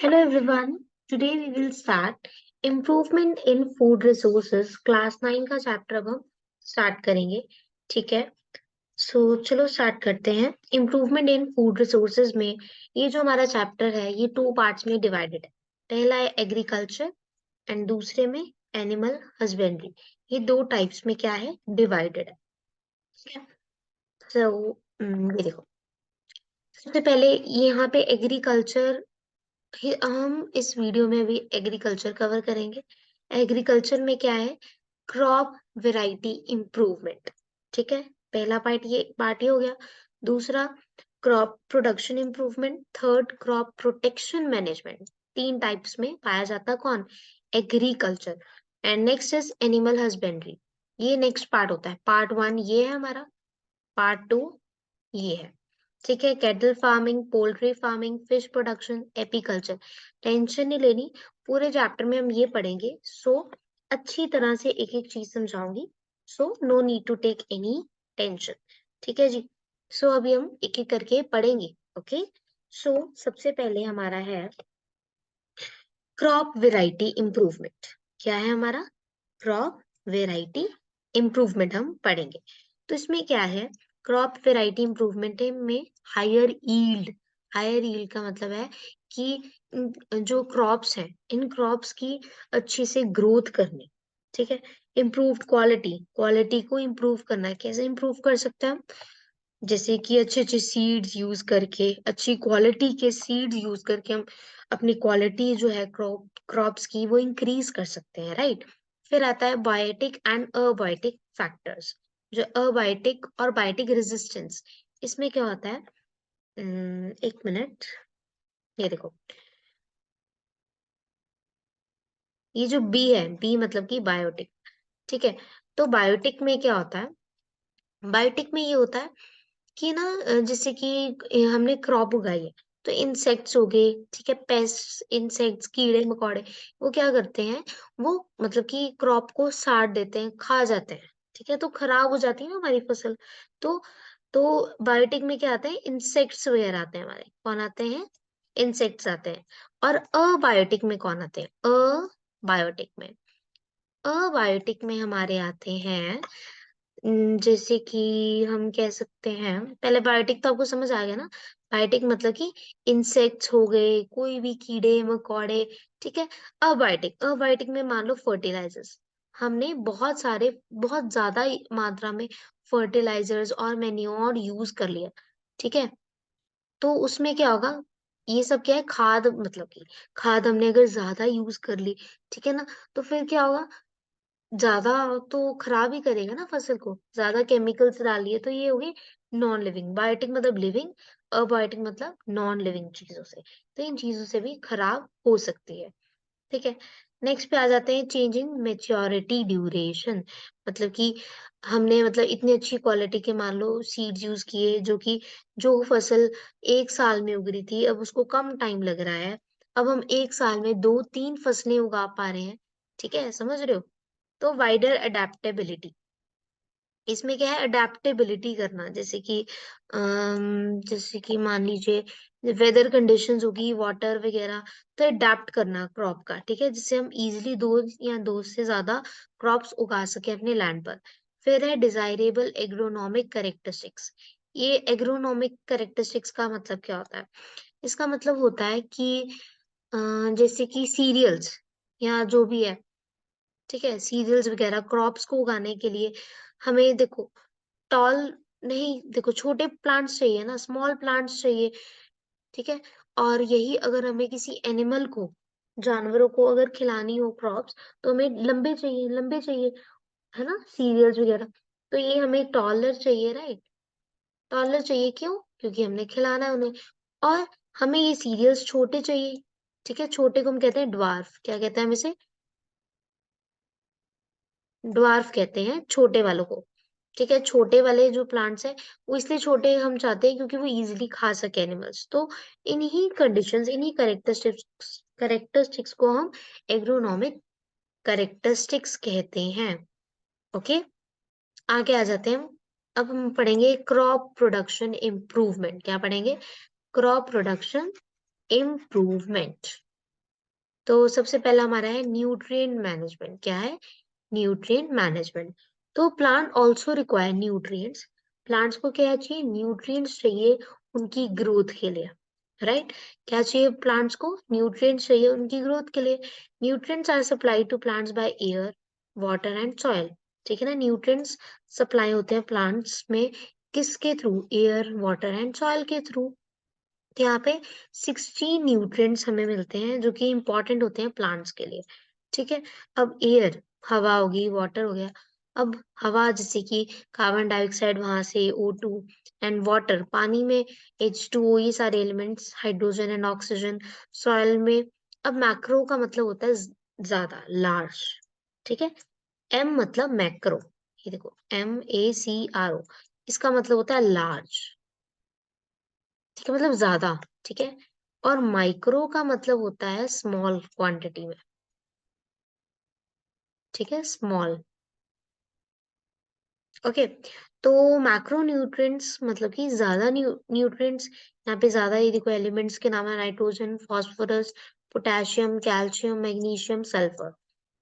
Hello everyone. Today we will start Improvement in Food Resources class 9 का chapter अब हम start करेंगे. ठीक है. चलो स्टार्ट करते हैं. इम्प्रूवमेंट इन फूड रिसोर्सेज में ये जो हमारा चैप्टर है ये 2 पार्ट्स में डिवाइडेड है. पहला है एग्रीकल्चर एंड दूसरे में एनिमल हस्बेंड्री. ये 2 टाइप्स में क्या है, डिवाइडेड है. ठीक है. ये देखो, सबसे पहले यहाँ पे एग्रीकल्चर, हम इस वीडियो में भी एग्रीकल्चर कवर करेंगे. एग्रीकल्चर में क्या है, क्रॉप वेराइटी इम्प्रूवमेंट. ठीक है. पहला पार्ट ये हो गया. दूसरा crop production improvement. Third crop protection management. 3 types में पाया जाता है कौन, agriculture. And next is animal husbandry. ये नेक्स्ट पार्ट होता है. पार्ट 1 ये है हमारा, पार्ट 2 ये है. ठीक है. Cattle farming, poultry farming, fish production, apiculture. Tension नहीं लेनी, पूरे चैप्टर में हम ये पढ़ेंगे. अच्छी तरह से एक एक चीज समझाऊंगी. No need to take any tension. ठीक है जी. अभी हम एक एक करके पढ़ेंगे. ओके. सबसे पहले हमारा है क्रॉप वेराइटी इम्प्रूवमेंट. क्या है हमारा, क्रॉप वेराइटी इम्प्रूवमेंट हम पढ़ेंगे. तो इसमें क्या है, क्रॉप वेराइटी इम्प्रूवमेंट में हायर ईल्ड. हायर ईल्ड का मतलब है कि जो क्रॉप्स हैं इन क्रॉप्स की अच्छी से ग्रोथ करनी. ठीक है. इम्प्रूव्ड क्वालिटी, क्वालिटी को इम्प्रूव करना है. कैसे इम्प्रूव कर सकते हैं हम, जैसे कि अच्छे अच्छे सीड्स यूज करके, अच्छी क्वालिटी के सीड्स यूज करके हम अपनी क्वालिटी जो है क्रॉप्स की वो इंक्रीज कर सकते हैं. राइट. फिर आता है बायोटिक एंड अबायोटिक फैक्टर्स. जो अबायोटिक और बायोटिक रेजिस्टेंस, इसमें क्या होता है, एक मिनट, ये देखो, ये जो बी है, बी मतलब कि बायोटिक. ठीक है. तो बायोटिक में क्या होता है, बायोटिक में ये होता है कि ना, जैसे कि हमने क्रॉप उगाई है तो इंसेक्ट्स हो गए. ठीक है. पेस्ट, इंसेक्ट्स, कीड़े मकोड़े, वो क्या करते हैं, वो मतलब कि क्रॉप को साड़ देते हैं, खा जाते हैं. ठीक है. तो खराब हो जाती है ना हमारी फसल. तो तो बायोटिक में क्या आते हैं, इंसेक्ट्स वगैरह आते हैं. हमारे कौन आते हैं, इंसेक्ट्स आते हैं. और अबायोटिक में कौन आते हैं, अबायोटिक में, अबायोटिक में हमारे आते हैं, जैसे कि हम कह सकते हैं, पहले बायोटिक तो आपको समझ आ गया ना. बायोटिक मतलब कि इंसेक्ट्स हो गए, कोई भी कीड़े मकोड़े. ठीक है. अबायोटिक, अबायोटिक में मान लो फर्टिलाइजर्स, हमने बहुत सारे, बहुत ज्यादा मात्रा में फर्टिलाइजर्स और मैन्योर यूज कर लिया. ठीक है. तो उसमें क्या होगा, ये सब क्या है, खाद, मतलब कि खाद हमने अगर ज्यादा यूज कर ली, ठीक है ना, तो फिर क्या होगा, ज्यादा तो खराब ही करेगा ना फसल को. ज्यादा केमिकल्स डालिए तो ये होगी नॉन लिविंग. बायोटिक मतलब लिविंग, अबायोटिक मतलब नॉन लिविंग चीजों से. तो इन चीजों से भी खराब हो सकती है. ठीक है. नेक्स्ट पे आ जाते हैं चेंजिंग मेच्योरिटी ड्यूरेशन. मतलब कि हमने, मतलब इतनी अच्छी क्वालिटी के मान लो सीड्स यूज किए, जो कि जो फसल 1 साल में उग रही थी अब उसको कम टाइम लग रहा है. अब हम 1 साल में 2-3 फसलें उगा पा रहे हैं. ठीक है, समझ रहे हो. तो वाइडर अडेप्टेबिलिटी, इसमें क्या है, अडेप्टेबिलिटी करना. जैसे कि मान लीजिए वेदर कंडीशंस होगी, वाटर वगैरह, तो अडेप्ट करना क्रॉप का. ठीक है. जिससे हम इजिली 2 या 2 से ज्यादा क्रॉप्स उगा सके अपने लैंड पर. फिर है डिजायरेबल एग्रोनॉमिक करेक्टरिस्टिक्स. ये एग्रोनॉमिक करेक्टरिस्टिक्स का मतलब क्या होता है, इसका मतलब होता है कि अ, जैसे कि सीरियल्स या जो भी है, ठीक है, सीरियल्स वगैरह क्रॉप्स को उगाने के लिए हमें, देखो, टॉल नहीं, देखो छोटे प्लांट्स चाहिए ना, स्मॉल प्लांट्स चाहिए. ठीक है. और यही अगर हमें किसी एनिमल को, जानवरों को अगर खिलानी हो क्रॉप्स, तो हमें लंबे चाहिए, लंबे चाहिए, है ना, सीरियल्स वगैरह. तो ये हमें टॉलर चाहिए. राइट. टॉलर चाहिए क्यों, क्योंकि हमने खिलाना है उन्हें. और हमें ये सीरियल्स छोटे चाहिए. ठीक है. छोटे को हम कहते हैं ड्वार्फ. क्या कहते हैं हम इसे, ड्वार्फ कहते हैं छोटे वालों को. ठीक है. छोटे वाले जो प्लांट्स हैं वो इसलिए छोटे हम चाहते हैं क्योंकि वो इजीली खा सके एनिमल्स. तो इन्हीं कंडीशंस, इन्हीं करेक्टरिस्टिक्स को हम एग्रोनॉमिक करेक्टरिस्टिक्स कहते हैं. ओके. आगे आ जाते हैं हम. अब हम पढ़ेंगे क्रॉप प्रोडक्शन इम्प्रूवमेंट. क्या पढ़ेंगे, क्रॉप प्रोडक्शन इम्प्रूवमेंट. तो सबसे पहला हमारा है न्यूट्रिएंट मैनेजमेंट। क्या है? Nutrient management. तो plant also require nutrients. Plants को क्या चाहिए? न्यूट्रिएंट्स चाहिए उनकी ग्रोथ के लिए, राइट? क्या चाहिए प्लांट्स को? न्यूट्रिएंट्स चाहिए उनकी ग्रोथ के लिए। Nutrients are supplied to plants by air, water and soil. ठीक है ना? न्यूट्रिएंट्स सप्लाई होते हैं प्लांट्स में किसके through? Air, water and soil के थ्रू। तो यहाँ पे 16 न्यूट्रिएंट्स हमें मिलते हैं जो कि इंपॉर्टेंट होते हैं प्लांट्स के लिए। ठीक है। अब एयर, हवा होगी, वाटर हो गया। अब हवा जैसे कि कार्बन डाइऑक्साइड, वहां से O2, एंड वाटर पानी में H2O, ये सारे elements, hydrogen and oxygen soil में। अब मैक्रो का मतलब होता है ज्यादा, लार्ज। ठीक है। M मतलब मैक्रो, ये देखो MACRO, इसका मतलब होता है लार्ज। ठीक है, मतलब ज्यादा। ठीक है। और माइक्रो का मतलब होता है स्मॉल क्वांटिटी में। ठीक है, स्मॉल। ओके। तो मैक्रो न्यूट्रिएंट्स मतलब कि ज्यादा न्यूट्रिएंट्स। यहाँ पे ज्यादा, ये देखो एलिमेंट्स के नाम है nitrogen, phosphorus, potassium, calcium, magnesium, sulphur.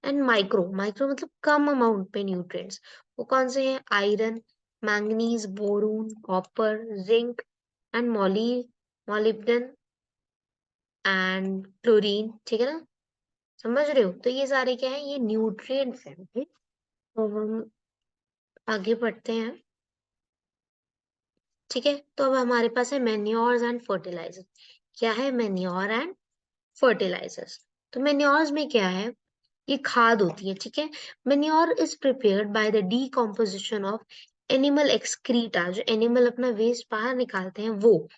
And micro, micro मतलब कम अमाउंट में न्यूट्रिएंट्स। वो कौन से हैं? Iron, manganese, boron, copper, zinc and molybdenum and chlorine. ठीक है ना? समझ रहे हो? तो ये सारे क्या है? ये न्यूट्रिएंट्स हैं। okay? तो हम आगे बढ़ते हैं। ठीक है। तो अब हमारे पास है मेन्योर्स एंड फर्टिलाइजर। क्या है? Manure and fertilisers. तो मेन्योर्स में क्या है? ये खाद होती है। ठीक है। Manure is prepared by the decomposition of animal excreta, जो एनिमल अपना वेस्ट बाहर निकालते हैं वो,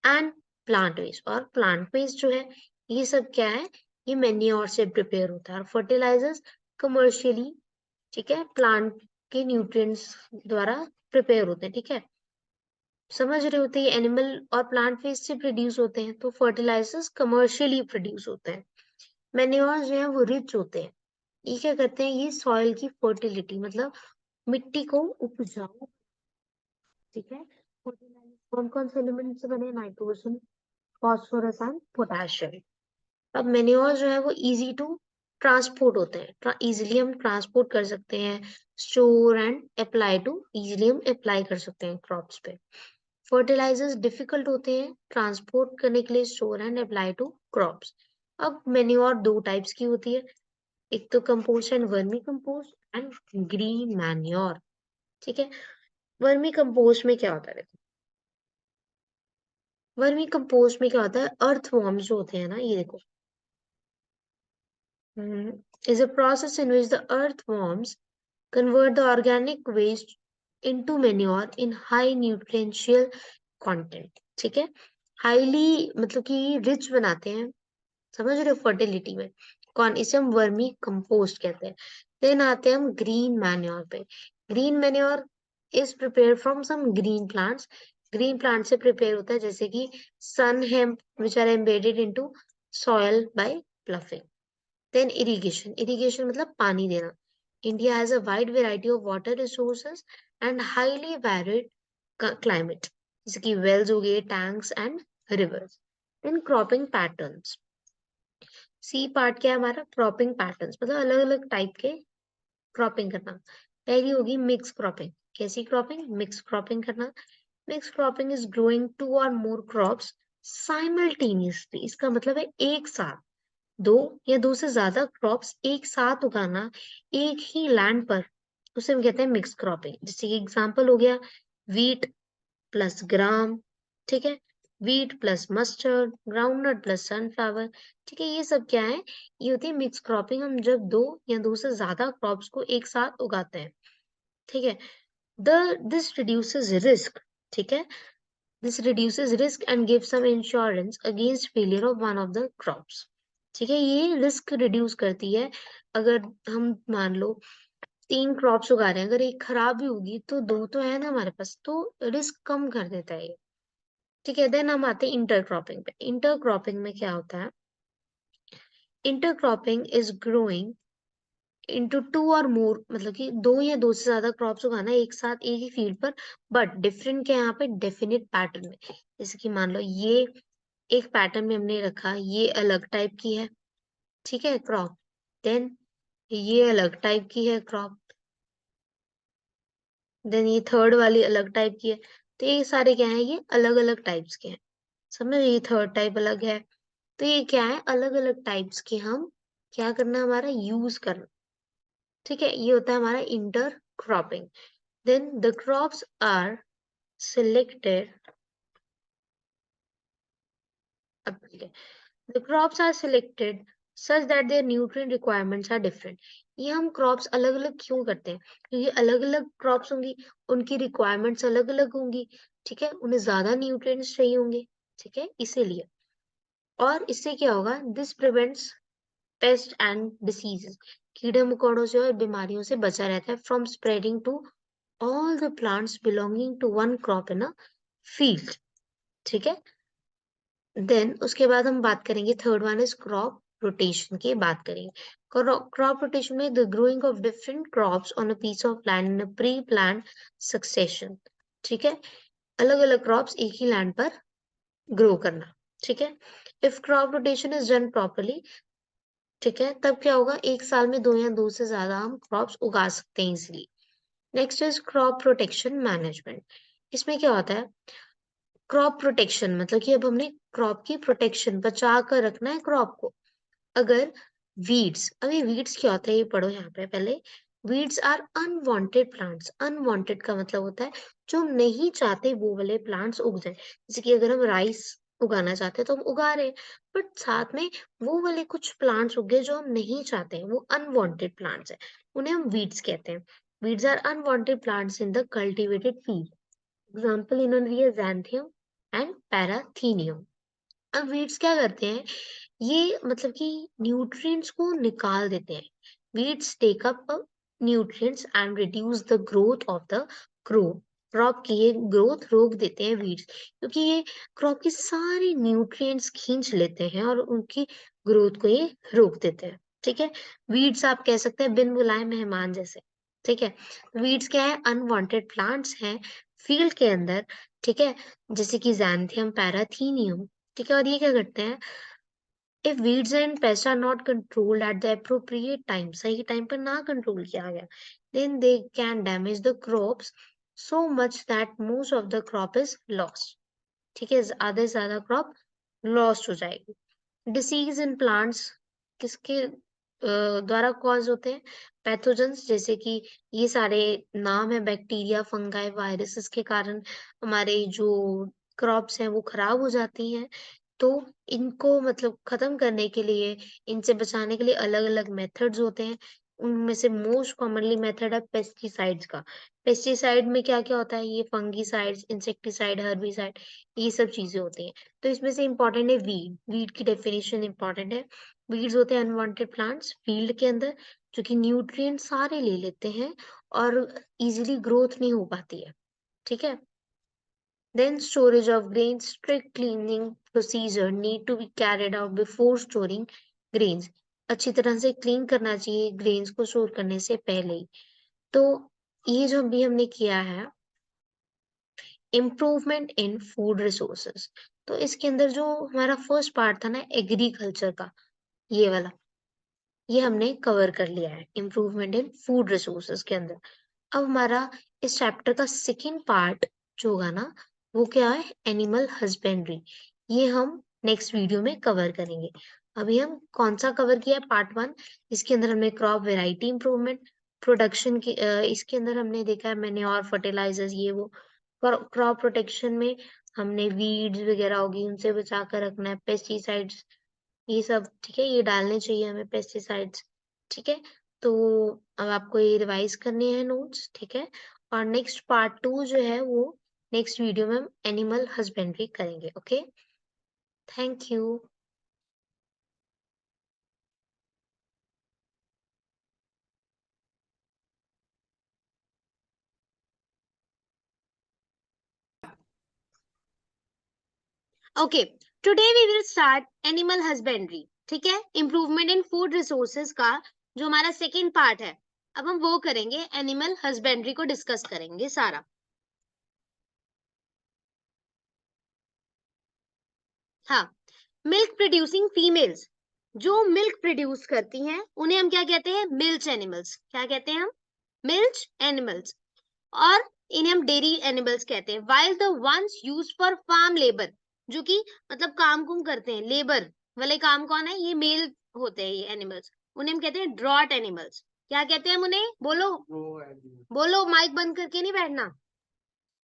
एंड प्लांट वेस्ट। और प्लांट वेस्ट जो है, ये सब क्या है? ये मेन्योर से प्रिपेयर होता है। और फर्टिलाइजर्स कमर्शियली, ठीक है, प्लांट के न्यूट्रिएंट्स द्वारा प्रिपेयर होते हैं। ठीक है, समझ रहे होते हैं? एनिमल और प्लांट वेस्ट से प्रोड्यूस होते हैं। तो फर्टिलाइजर्स कमर्शियली प्रोड्यूस होते हैं। मैन्योर जो है वो रिच होते हैं। ये क्या करते हैं? ये सॉइल की फर्टिलिटी, मतलब मिट्टी को उपजाऊ। ठीक है। फर्टिलाइजर कौन कौन से एलिमेंट से बने? Nitrogen, phosphorus and potassium. अब मेन्योर जो है वो इजी टू ट्रांसपोर्ट होते हैं, इजीली हम ट्रांसपोर्ट कर सकते हैं। Store and apply to, easily हम अप्लाई कर सकते हैं क्रॉप्स पे। फर्टिलाइजर्स डिफिकल्ट होते हैं ट्रांसपोर्ट करने के लिए, store and apply to crops. अब मेन्योर दो टाइप्स की होती है, एक तो compost and vermicompost and green manure. ठीक है। वर्मी कंपोस्ट में क्या होता है? देखो, वर्मी कंपोस्ट में क्या होता है? अर्थ वॉर्म्स जो होते हैं ना, ये देखो, is a process in which the earthworms convert the organic waste into manure in high nutritional content. ठीक है। हाईली मतलब कि रिच बनाते हैं, समझ रहे हो, फर्टिलिटी में। कौन? इसे हम वर्मी कंपोस्ट कहते हैं। देन आते हैं हम ग्रीन मैन्योर पे। Green manure is prepare from some green plants. Green plant से प्रिपेयर होता है, जैसे कि sun hemp which are embedded into soil by ploughing. Then irrigation, irrigation मतलब पानी देना। India has a wide variety of water resources and highly varied climate, जैसे कि वेल्स हो गए, tanks and rivers. Then cropping patterns. C part क्या है हमारा? क्रॉपिंग पैटर्न्स, मतलब अलग अलग टाइप के क्रॉपिंग करना। पहली होगी मिक्स क्रॉपिंग। कैसी क्रॉपिंग? मिक्स क्रॉपिंग करना। Mix cropping is growing two or more crops simultaneously. इसका मतलब है एक साथ दो या दो से ज्यादा क्रॉप्स एक साथ उगाना एक ही लैंड पर, उसे हम कहते हैं मिक्स क्रॉपिंग। जैसे कि एग्जांपल हो गया वीट प्लस ग्राम। ठीक है। Wheat plus mustard, groundnut plus sunflower. ठीक है, ये सब क्या है? ये होती है मिक्स क्रॉपिंग। हम जब दो या दो से ज्यादा क्रॉप्स को एक साथ उगाते हैं। ठीक है। The this reduces risk. ठीक है। This reduces risk and give some insurance against failure of one of the crops. ठीक है, ये रिस्क रिड्यूस करती है। अगर हम मान लो 3 क्रॉप्स उगा रहे हैं, अगर एक खराब भी होगी तो दो तो है ना हमारे पास, तो रिस्क कम कर देता है ये। ठीक है। देन हम आते हैं इंटरक्रॉपिंग पे। इंटरक्रॉपिंग में क्या होता है? Intercropping is growing into two or मोर, मतलब कि दो या दो से ज्यादा क्रॉप्स उगाना एक साथ एक ही फील्ड पर, बट डिफरेंट क्या है यहाँ पे? डेफिनेट पैटर्न में। जैसे कि मान लो ये एक पैटर्न में हमने रखा, ये अलग टाइप की है। ठीक है, क्रॉप। देन ये अलग टाइप की है क्रॉप। देन ये थर्ड वाली अलग टाइप की है। तो ये सारे क्या है, ये अलग अलग टाइप्स के हैं। समझ, ये थर्ड टाइप अलग है। तो ये क्या है, अलग अलग टाइप्स के हम क्या करना, हमारा यूज करना। ठीक है, ये होता है हमारा intercropping. Then the crops are selected, the crops are selected such that their nutrient requirements are different. ये हम क्रॉप्स अलग अलग क्यों करते हैं, क्योंकि अलग अलग क्रॉप्स होंगी, उनकी रिक्वायरमेंट्स अलग अलग होंगी। ठीक है, उन्हें ज्यादा न्यूट्रिएंट्स चाहिए होंगे। ठीक है, इसीलिए। और इससे क्या होगा, this prevents pest and diseases, कीड़े मकोड़ों से और बीमारियों से बचा रहता है, from spreading to all the plants belonging to one crop in a field. ठीक है, देन उसके बाद हम बात करेंगे, third one is crop rotation की बात करेंगे। क्रॉप रोटेशन में the growing of different crops on a piece of land in a pre plan succession. ठीक है, अलग अलग क्रॉप्स एक ही लैंड पर ग्रो करना। ठीक है, if crop rotation is done properly, ठीक है, तब क्या होगा, एक साल में दो या दो से ज्यादा हम क्रॉप्स उगा सकते हैं easily. Next is crop protection management. इसमें क्या होता है, क्रॉप प्रोटेक्शन मतलब कि अब हमने क्रॉप की प्रोटेक्शन बचा कर रखना है क्रॉप को। अगर वीड्स, अभी वीड्स क्या होता है ये पढ़ो यहाँ पे पहले। Weeds are unwanted plants. Unwanted का मतलब होता है जो हम नहीं चाहते वो वाले प्लांट्स उग जाए। जैसे कि अगर हम राइस उगाना चाहते हैं तो हम उगा रहे हैं, बट साथ में वो वाले कुछ प्लांट्स उगे जो हम नहीं चाहते हैं, वो अनवांटेड प्लांट्स है, उन्हें हम वीड्स कहते हैं। Weeds are unwanted plants in the cultivated field. Example इन्होंने दिया ज़ैंथियम एंड पैराथीनियम। अब वीड्स क्या करते हैं, ये मतलब कि न्यूट्रिएंट्स को निकाल देते हैं। Weeds take up nutrients and reduce the growth of the crop. Crop की ये ग्रोथ रोक देते हैं वीड्स, क्योंकि ये क्रॉप की सारी न्यूट्रिएंट्स खींच लेते हैं और उनकी ग्रोथ को ये रोक देते हैं। ठीक है, वीड्स आप कह सकते हैं बिन बुलाए मेहमान जैसे। ठीक है, वीड्स क्या है, अनवांटेड प्लांट्स हैं फील्ड के अंदर। ठीक है, जैसे कि ज़ैंथियम पैराथीनियम। ठीक है, और ये क्या करते हैं, if weeds and pests are not controlled at the appropriate time, सही टाइम पर ना कंट्रोल किया गया, then they can damage the crops so much that most of the crop is lost. ठीक है, आधे से ज्यादा क्रॉप लॉस्ट हो जाएगी। डिसीज इन प्लांट्स किसके द्वारा कॉज होते हैं, पैथोजेंस, जैसे कि ये सारे नाम है, बैक्टीरिया, फंगाई, वायरसेस के कारण हमारे जो क्रॉप्स हैं वो खराब हो जाती हैं। तो इनको मतलब खत्म करने के लिए, इनसे बचाने के लिए अलग अलग मेथड्स होते हैं। उनमें से मोस्ट कॉमनली मेथड है पेस्टिसाइड्स का। पेस्टिसाइड में क्या क्या होता है, ये फंगीसाइड्स, इंसेक्टिसाइड, हर्बिसाइड, ये सब चीजें होती हैं। तो इसमें से इम्पोर्टेंट है वीड। वीड की डेफिनेशन इम्पोर्टेंट है। वीड्स होते हैं अनवांटेड प्लांट्स फील्ड के अंदर जो कि न्यूट्रिएंट सारे ले लेते हैं और इजीली ग्रोथ नहीं हो पाती है। ठीक है, then storage of grains, strict cleaning procedure need to be carried out before storing grains. अच्छी तरह से क्लीन करना चाहिए ग्रेन्स को स्टोर करने से पहले ही। तो ये जो भी हमने किया है, इम्प्रूवमेंट इन फूड रिसोर्सेज, तो इसके अंदर जो हमारा फर्स्ट पार्ट था ना एग्रीकल्चर का, ये वाला, ये हमने कवर कर लिया है इम्प्रूवमेंट इन फूड रिसोर्सेज के अंदर। अब हमारा इस चैप्टर का सेकेंड पार्ट जो होगा ना, वो क्या है, एनिमल हस्बेंड्री। ये हम नेक्स्ट वीडियो में कवर करेंगे। अभी हम कौन सा कवर किया है, पार्ट वन। इसके अंदर हमने क्रॉप वेराइटी इंप्रूवमेंट, प्रोडक्शन की, इसके अंदर हमने देखा है मैंने और फर्टिलाइजर्स ये वो। क्रॉप प्रोटेक्शन में हमने वीड्स वगैरह होगी उनसे बचा कर रखना है, पेस्टिसाइड्स ये सब। ठीक है, ये डालने चाहिए हमें पेस्टिसाइड्स। ठीक है, तो अब आपको ये रिवाइज करने हैं नोट्स। ठीक है, और नेक्स्ट पार्ट टू जो है वो नेक्स्ट वीडियो में हम एनिमल हस्बेंड्री करेंगे। Okay, thank you. Okay, today we will start animal husbandry. ठीक है, इम्प्रूवमेंट इन फूड रिसोर्सेज का जो हमारा सेकेंड पार्ट है, अब हम वो करेंगे, एनिमल हस्बेंड्री को डिस्कस करेंगे सारा। हाँ, मिल्क प्रोड्यूसिंग फीमेल्स, जो मिल्क प्रोड्यूस करती हैं उन्हें हम क्या कहते हैं? Milch animals. क्या कहते हैं हम? Milch animals. और इन्हें हम डेयरी एनिमल्स कहते हैं। While the ones used for farm labour, जो कि मतलब काम कुम करते हैं, लेबर वाले काम कौन है? ये मेल होते हैं ये एनिमल्स, उन्हें हम कहते हैं ड्रॉट एनिमल्स। क्या कहते हैं हम उन्हें? बोलो बोलो, माइक बंद करके नहीं बैठना। हाँ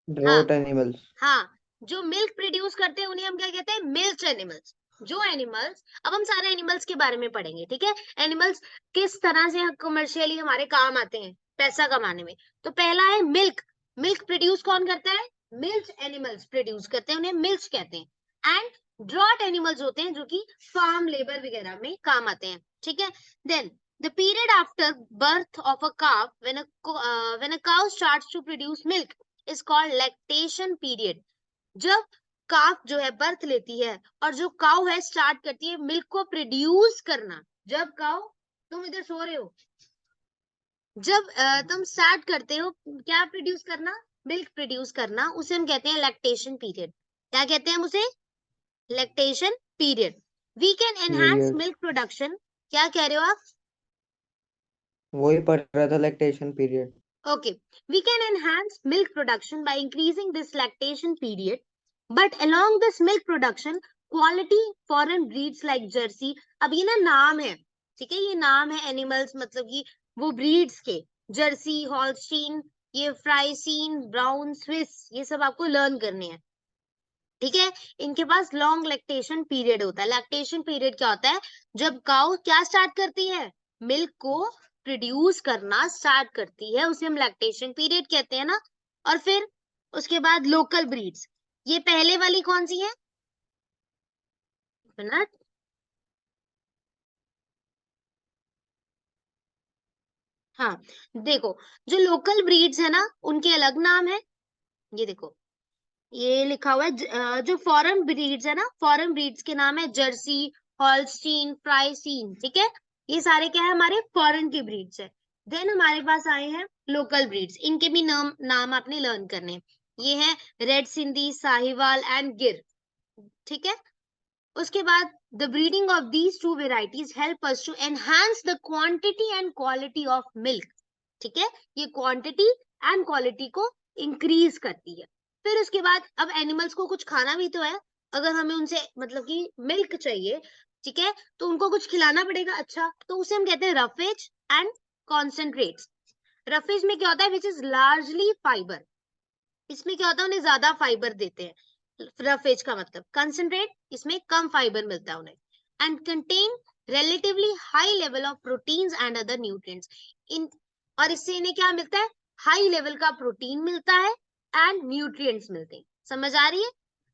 ड्रोट एनिमल्स। हाँ, जो मिल्क प्रोड्यूस करते हैं उन्हें हम क्या कहते हैं? Milch animals. जो एनिमल्स, अब हम सारे एनिमल्स के बारे में पढ़ेंगे, ठीक है? एनिमल्स किस तरह से कमर्शियली हमारे काम आते हैं पैसा कमाने में। तो पहला है मिल्क। मिल्क प्रोड्यूस कौन करता है? मिल्च एनिमल्स प्रोड्यूस करते हैं, उन्हें मिल्च कहते हैं। एंड ड्रॉट एनिमल्स होते हैं जो कि फार्म लेबर वगैरह में काम आते हैं, ठीक है? Then the period after birth of a calf, when a cow starts to produce milk is called lactation period. जब काफ जो है बर्थ लेती है और जो काउ है स्टार्ट करती है मिल्क को प्रोड्यूस करना, जब काउ, तुम इधर सो रहे हो, जब तुम स्टार्ट करते हो क्या प्रोड्यूस करना? मिल्क प्रोड्यूस करना, उसे हम कहते हैं लैक्टेशन पीरियड। क्या कहते हैं हम उसे? Lactation period. We can enhance period. Milk production. क्या कह रहे हो आप? वही पढ़ रहा था, lactation period. Okay, we can enhance milk production by increasing this lactation period. But along this milk production, quality foreign breeds like Jersey, अब ये ना नाम है, ठीक है? ये नाम है एनिमल्स, मतलब कि वो ब्रीड्स के, जर्सी, हॉल्स्टीन, ये फ्राइसीन, ब्राउन, स्विस, ये सब आपको लर्न करने हैं, ठीक है? इनके पास लॉन्ग लैक्टेशन पीरियड होता है। लैक्टेशन पीरियड क्या होता है? जब काउ क्या स्टार्ट करती है? मिल्क को प्रोड्यूस करना स्टार्ट करती है, उसे हम लैक्टेशन पीरियड कहते हैं ना। और फिर उसके बाद लोकल ब्रीड्स, ये पहले वाली कौन सी है? मिनट, हाँ, देखो, जो लोकल ब्रीड्स है ना उनके अलग नाम है। ये देखो, ये लिखा हुआ है जो फॉरेन ब्रीड्स है ना, फॉरेन ब्रीड्स के नाम है जर्सी, हॉल्स्टीन, फ्राइसीन, ठीक है? ये सारे क्या है? हमारे फॉरेन की ब्रीड्स है। देन हमारे पास आए हैं लोकल ब्रीड्स, इनके भी नाम आपने लर्न करने हैं। ये है रेड सिंधी, साहिवाल एंड गिर, ठीक है? उसके बाद the breeding of these two varieties help us to enhance the quantity and quality of milk, ठीक है? ये क्वांटिटी एंड क्वालिटी को इंक्रीज करती है। फिर उसके बाद अब एनिमल्स को कुछ खाना भी तो है, अगर हमें उनसे मतलब कि मिल्क चाहिए, ठीक है, तो उनको कुछ खिलाना पड़ेगा, अच्छा, तो उसे हम कहते हैं रफेज एंड कॉन्सेंट्रेट्स। रफेज में क्या होता है? विच इज लार्जली फाइबर, इसमें क्या होता है? उन्हें ज्यादा फाइबर देते हैं, रफ एज का मतलब। कंसंट्रेट, इसमें कम फाइबर मिलता है उन्हें। And contain relatively high level of proteins and other nutrients. इन, और इससे इन्हें क्या मिलता है? हाई लेवल का प्रोटीन मिलता है एंड न्यूट्रिएंट्स मिलते हैं। समझ आ रही है?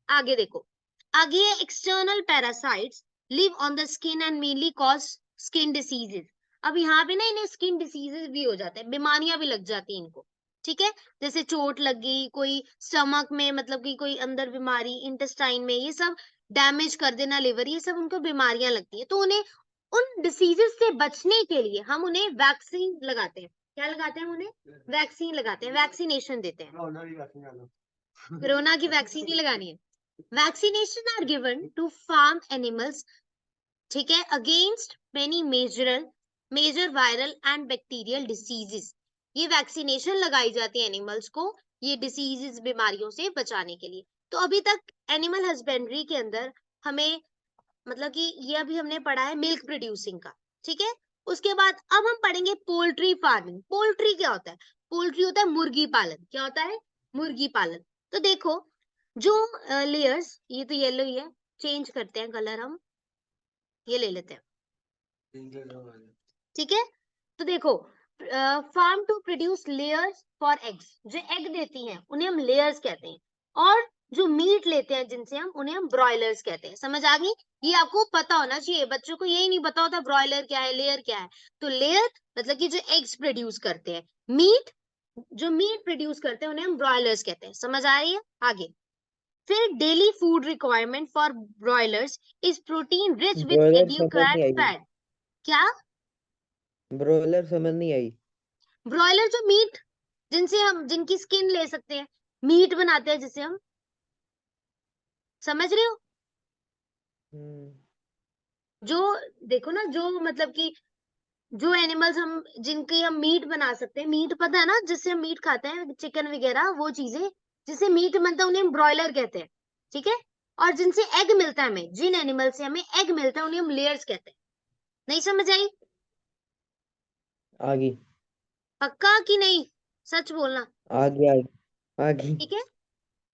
आगे देखो, आगे है external parasites live on the skin and mainly cause skin diseases. अब यहाँ पे ना इन्हें स्किन डिसीजेस भी हो जाते हैं, बीमारियां भी लग जाती हैं इनको, ठीक है? जैसे चोट लग गई, कोई स्टमक में मतलब कि कोई अंदर बीमारी, इंटेस्टाइन में, ये सब डैमेज कर देना लिवर, ये सब उनको बीमारियां लगती है। तो उन्हें उन डिसीजेस से बचने के लिए हम उन्हें वैक्सीन लगाते हैं। क्या लगाते हैं? उन्हें वैक्सीन लगाते हैं, वैक्सीनेशन देते हैं। कोरोना की वैक्सीन नहीं लगानी है। Vaccination are given to farm animals, ठीक है, against many major viral and bacterial diseases. ये वैक्सीनेशन लगाई जाती है एनिमल्स को ये डिसीजेस, बीमारियों से बचाने के लिए। तो अभी तक एनिमल हस्बेंड्री के अंदर हमें मतलब कि ये अभी हमने पढ़ा है मिल्क प्रोड्यूसिंग का, ठीक है? उसके बाद अब हम पढ़ेंगे पोल्ट्री फार्मिंग। पोल्ट्री क्या होता है? पोल्ट्री होता है मुर्गी पालन। क्या होता है? मुर्गी पालन। तो देखो, जो लेयर्स, ये तो येलो ही है, चेंज करते हैं कलर, हम ये ले लेते हैं, ठीक है? तो देखो, farm to produce layers for eggs, जो एग देती हैं उन्हें हम लेयर्स कहते हैं। और जो मीट लेते हैं जिनसे हम, उन्हें हम ब्रॉयलर्स कहते हैं। समझ आ गई? ये आपको पता होना चाहिए, बच्चों को यही नहीं पता होता ब्रॉयलर क्या है, लेयर क्या है। तो लेयर मतलब कि जो एग्स प्रोड्यूस करते हैं, मीट, जो मीट प्रोड्यूस करते हैं उन्हें हम ब्रॉयलर्स कहते हैं। समझ आ रही है? आगे फिर daily food requirement for broilers is protein rich with broiler समझ एड्यूकैट नहीं आई। फैट। क्या? ब्रॉयलर समझ नहीं आई। ब्रॉयलर जो मीट, जिनसे हम, जिनकी स्किन ले सकते हैं, मीट बनाते हैं जिसे हम, समझ रहे हो? हम्म। जो देखो ना, जो मतलब कि जो एनिमल्स हम जिनकी हम मीट बना सकते हैं, मीट पता है ना, जिससे हम मीट खाते हैं, चिकन वगैरह, वो चीजें जिससे मीट बनता है उन्हें ब्रॉयलर कहते हैं, ठीक है। और जिनसे एग मिलता है हमें, जिन एनिमल से हमें एग मिलता है उन्हें हम लेयर्स कहते हैं। नहीं समझ आई? आगे पक्का कि नहीं? सच बोलना। आगे आगे आगे। ठीक है।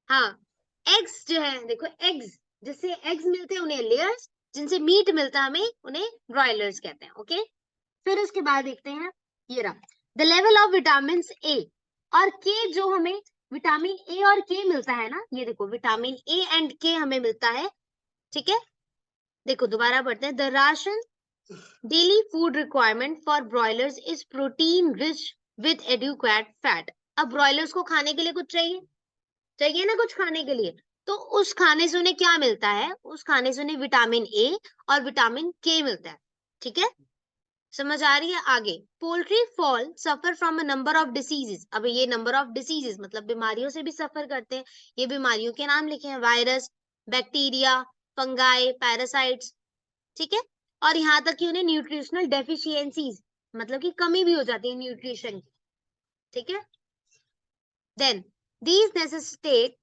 हाँ, एग्स जो है, देखो एग्स, जिससे एग्स मिलते हैं उन्हें लेयर्स, जिनसे मीट मिलता है हमें उन्हें ब्रॉयलर्स कहते हैं। ओके, फिर उसके बाद देखते हैं, ये रहा the level of vitamin A और के। जो हमें विटामिन ए और के मिलता है ना, ये देखो विटामिन ए एंड के हमें मिलता है, ठीक है। देखो दोबारा पढ़ते हैं, the ration daily food requirement for broilers is protein rich with adequate fat. अब ब्रॉयलर्स को खाने के लिए कुछ चाहिए, चाहिए ना कुछ खाने के लिए, तो उस खाने से उन्हें क्या मिलता है? उस खाने से उन्हें विटामिन ए और विटामिन के मिलता है, ठीक है। समझ आ रही है? आगे, poultry fall suffer from a number of diseases. अब ये नंबर ऑफ डिसीजेस मतलब बीमारियों से भी सफर करते हैं। ये बीमारियों के नाम लिखे हैं, वायरस, बैक्टीरिया, फंगाई, पैरासाइट्स, ठीक है। और यहाँ तक कि उन्हें न्यूट्रिशनल डेफिशिएंसीज मतलब कि कमी भी हो जाती है न्यूट्रिशन की, ठीक है। Then these necessitate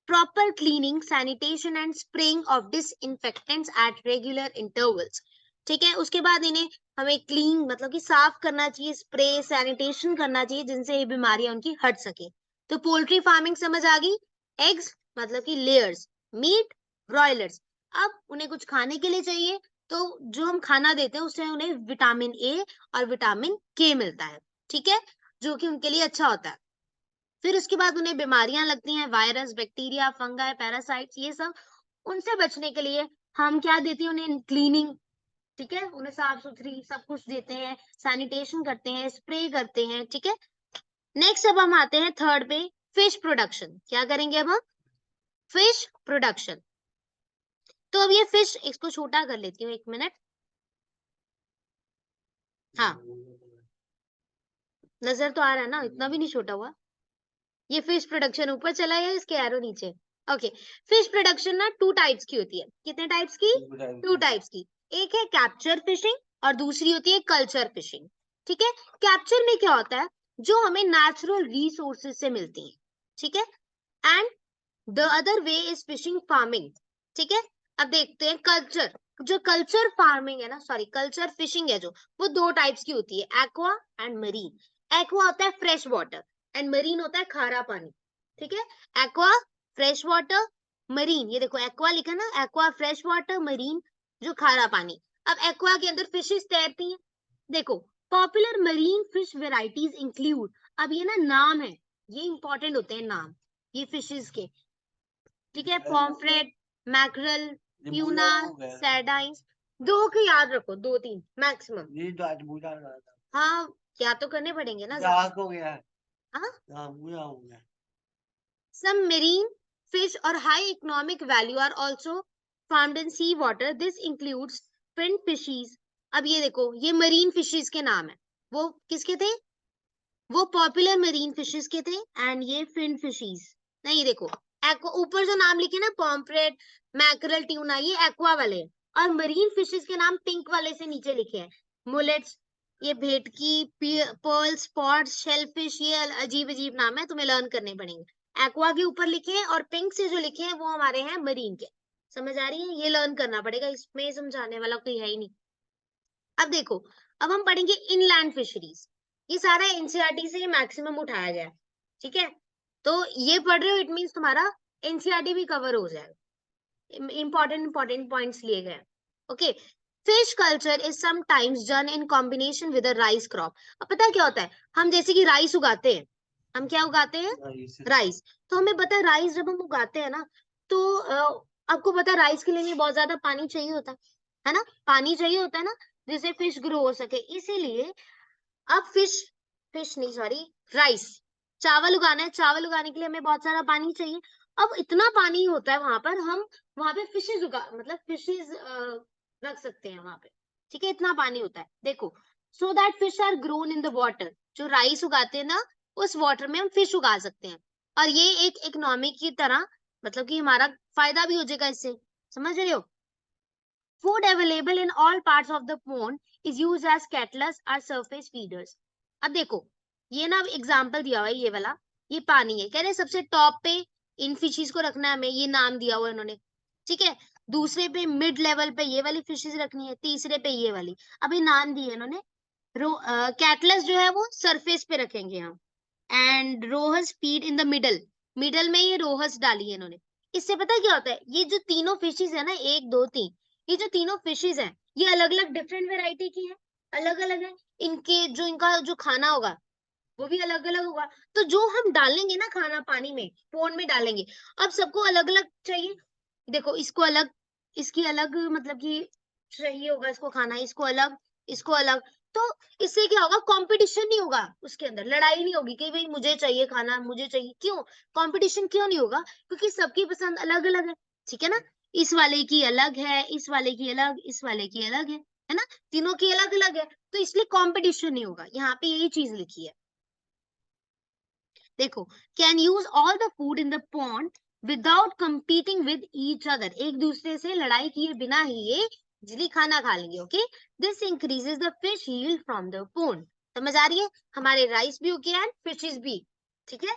proper cleaning, sanitation and spraying of disinfectants at regular intervals, ठीक है। उसके बाद इन्हें हमें क्लीन मतलब कि साफ करना चाहिए, स्प्रे सैनिटेशन करना चाहिए, जिनसे ये बीमारियां उनकी हट सके। तो पोल्ट्री फार्मिंग समझ आ गई। एग्स मतलब कि लेयर्स, मीट, ब्रॉयलर्स। अब उन्हें कुछ खाने के लिए चाहिए, तो जो हम खाना देते हैं उससे उन्हें विटामिन ए और विटामिन के मिलता है, ठीक है, जो कि उनके लिए अच्छा होता है। फिर उसके बाद उन्हें बीमारियां लगती हैं, वायरस, बैक्टीरिया, फंगाई, पैरासाइट्स, ये सब। उनसे बचने के लिए हम क्या देते हैं उन्हें? क्लीनिंग, ठीक है, उन्हें साफ सुथरी सब कुछ देते हैं, सैनिटेशन करते हैं, स्प्रे करते हैं, ठीक है। नेक्स्ट अब हम आते हैं थर्ड पे, फिश प्रोडक्शन। क्या करेंगे अब हम? Fish production. तो अब ये फिश, इसको छोटा कर लेती हूँ, एक मिनट। हाँ, नजर तो आ रहा है ना, इतना भी नहीं छोटा हुआ। ये फिश प्रोडक्शन ऊपर चला गया, इसके एरो नीचे। ओके, फिश प्रोडक्शन ना टू टाइप्स की होती है। कितने टाइप्स की? टू टाइप्स की। एक है कैप्चर फिशिंग और दूसरी होती है कल्चर फिशिंग, ठीक है। कैप्चर में क्या होता है? जो हमें नेचुरल रिसोर्सेज से मिलती है, ठीक है। And the other way is fishing farming, ठीक है। अब देखते हैं कल्चर। जो कल्चर फार्मिंग है ना, सॉरी कल्चर फिशिंग है जो, वो दो टाइप्स की होती है, एक्वा एंड मरीन। एक्वा होता है फ्रेश वाटर एंड मरीन होता है खारा पानी, ठीक है। एक्वा फ्रेश वाटर, मरीन, ये देखो एक्वा लिखा ना, एक्वा फ्रेश वाटर, मरीन जो खारा पानी। अब एक्वा के अंदर फिशेस तैरती हैं। देखो, popular marine fish varieties include, अब ये ना नाम है, ये इंपॉर्टेंट होते हैं नाम ये फिशेस के, ठीक है। Pomfret, mackerel, tuna, sardines. दो के याद रखो, दो तीन मैक्सिमम। ये तो आज पूछा था। हाँ, क्या तो करने पड़ेंगे ना। हो गया है। हाँ, पूरा हो गया। Some marine fish or high economic value are also farmed in sea water. This includes fin fishes. अब ये देखो, ये मरीन फिशेस के नाम है। वो किसके थे? वो पॉपुलर मरीन फिशेस के थे। एंड ये फिन फिशीज, नहीं देखो, एक्वा ऊपर जो नाम लिखे ना, पॉम्फ्रेट, मैकरल, ट्यूना, ये एक्वा वाले हैं। और मरीन फिशेस के नाम पिंक वाले से नीचे लिखे हैं, मुलेट्स, ये भेटकी, पर्ल स्पॉट, शेलफिश, ये अजीब अजीब नाम है, तुम्हें लर्न करने पड़ेंगे। एक्वा के ऊपर लिखे हैं और पिंक से जो लिखे हैं वो हमारे हैं मरीन के। समझ आ रही है? ये लर्न करना पड़ेगा, इसमें समझाने वाला कोई है ही नहीं। अब देखो, अब हम पढ़ेंगे इनलैंड फिशरीज। ये सारा एनसीईआरटी से मैक्सिमम उठाया गया है, ठीक है। तो ये पढ़ रहे हो, इट मींस तुम्हारा एनसीईआरटी भी कवर हो जाएगा, इंपॉर्टेंट पॉइंट्स लिए गए। Okay, fish culture is sometimes done in combination with a rice crop. अब पता है क्या होता है? हम जैसे कि राइस उगाते हैं, हम क्या उगाते हैं? राइस। तो हमें पता है राइस जब हम उगाते हैं ना, तो आपको पता है राइस के लिए भी बहुत ज्यादा पानी चाहिए होता है ना, पानी चाहिए होता है ना, जिससे फिश ग्रो हो सके। इसीलिए अब फिश, फिश नहीं सॉरी, राइस, चावल उगाना है, चावल उगाने के लिए हमें बहुत सारा पानी चाहिए। अब इतना पानी होता है वहां पर, हम वहां पे फिशेज उगा मतलब फिशेज रख सकते हैं वहां पे, ठीक है। इतना पानी होता है, देखो, so that fish are grown in the water. जो राइस उगाते हैं ना, उस वाटर में हम फिश उगा सकते हैं। और ये एक इकोनॉमी की तरह मतलब कि हमारा फायदा भी हो जाएगा इससे। समझ रहे हो? Food available in all parts of the pond is used as cattlers or surface feeders. अब देखो ये ना एग्जाम्पल दिया हुआ है, ये वाला, ये पानी है, कह रहे सबसे टॉप पे इन फिशेस को रखना है हमें, ये नाम दिया हुआ है इन्होंने, ठीक है। दूसरे पे मिड लेवल पे ये वाली फिशेस रखनी है, तीसरे पे ये वाली, अभी नाम दिए इन्होंने। कैटलस जो है वो सरफेस पे रखेंगे हम, and rohus feed in the middle, middle में ये रोहस डाली है इन्होंने। इससे पता है क्या होता है, ये जो तीनों फिशेस है ना, 1 2 3, ये जो तीनों फिशेस हैं ये अलग अलग डिफरेंट वेराइटी की है, अलग अलग है, इनके जो इनका जो खाना होगा वो भी अलग अलग होगा। तो जो हम डालेंगे ना खाना पानी में, पोंड में डालेंगे, अब सबको अलग अलग चाहिए। देखो इसको अलग, इसकी अलग मतलब कि चाहिए होगा इसको खाना, इसको अलग। तो इससे क्या होगा, कंपटीशन नहीं होगा उसके अंदर, लड़ाई नहीं होगी कि भाई मुझे चाहिए खाना, मुझे चाहिए, क्यों कंपटीशन क्यों नहीं होगा, क्योंकि सबकी पसंद अलग अलग है, ठीक है ना। इस वाले की अलग है, इस वाले की अलग, इस वाले की अलग है ना, तीनों की अलग अलग है, तो इसलिए कंपटीशन नहीं होगा, यहाँ पे यही चीज लिखी है। देखो, can use all the food in the pond without competing with each other, एक दूसरे से लड़ाई किए बिना ही ये इजीली खाना खा लेंगे, okay. This increases the fish yield from the pond, समझ आ रही है, हमारे राइस भी ओके एंड फिशेस भी, ठीक है,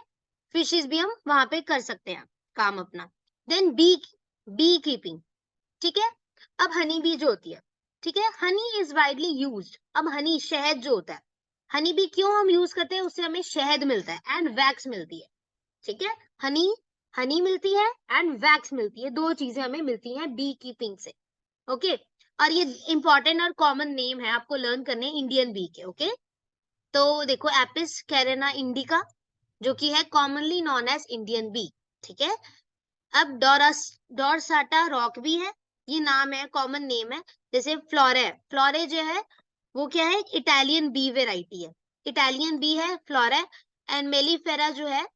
फिशेस भी हम वहां पे कर सकते हैं काम अपना। देन बी कीपिंग, ठीक है। अब हनी बी जो होती है, ठीक है, हनी इज वाइडली यूज्ड, अब हनी शहद जो होता है, हनी बी क्यों हम यूज करते हैं, उससे हमें शहद मिलता है एंड वैक्स मिलती है, ठीक है। हनी हनी मिलती है एंड वैक्स मिलती है, 2 चीजें हमें मिलती हैं बी कीपिंग से, ओके। और ये इंपॉर्टेंट और कॉमन नेम है, आपको लर्न करने इंडियन बी के, ओके। तो देखो एपिस कैरेना इंडिका जो कि है commonly known as Indian bee, ठीक है। अब डोरसाटा रॉक भी है, ये नाम है, कॉमन नेम है। जैसे फ्लोरे, फ्लोरे जो है वो क्या है, इटालियन बी वेराइटी है, इटालियन बी है फ्लोरे। एंड मेलीफेरा जो है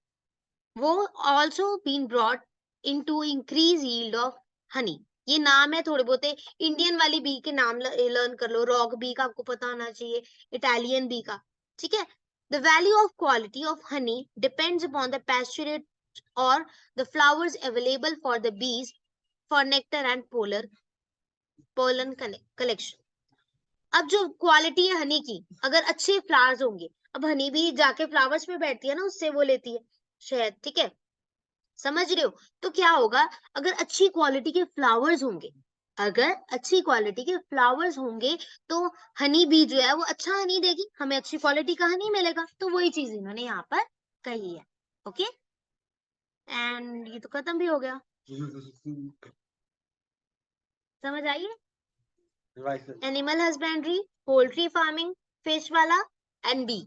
वो also been brought in to increase yield of honey, ये नाम है, थोड़े बहुत इंडियन वाली बी के नाम लर्न कर लो, रॉक बी का आपको पता होना चाहिए, इटालियन बी का, ठीक है। The value of quality of honey depends upon the pasturage और the flowers available for the bees for nectar and pollen collection. अब जो क्वालिटी है हनी की, अगर अच्छे फ्लावर्स होंगे, अब हनी भी जाके फ्लावर्स पे बैठती है ना, उससे वो लेती है शहद, ठीक है, समझ रहे हो। तो क्या होगा, अगर अच्छी क्वालिटी के फ्लावर्स होंगे, अगर अच्छी क्वालिटी के फ्लावर्स होंगे तो हनी बी जो है वो अच्छा हनी देगी, हमें अच्छी क्वालिटी का हनी मिलेगा, तो वही चीज इन्होंने यहाँ पर कही है, ओके। एंड ये तो खत्म भी हो गया, समझ आइए। Animal husbandry, poultry farming, fish वाला एंड बी।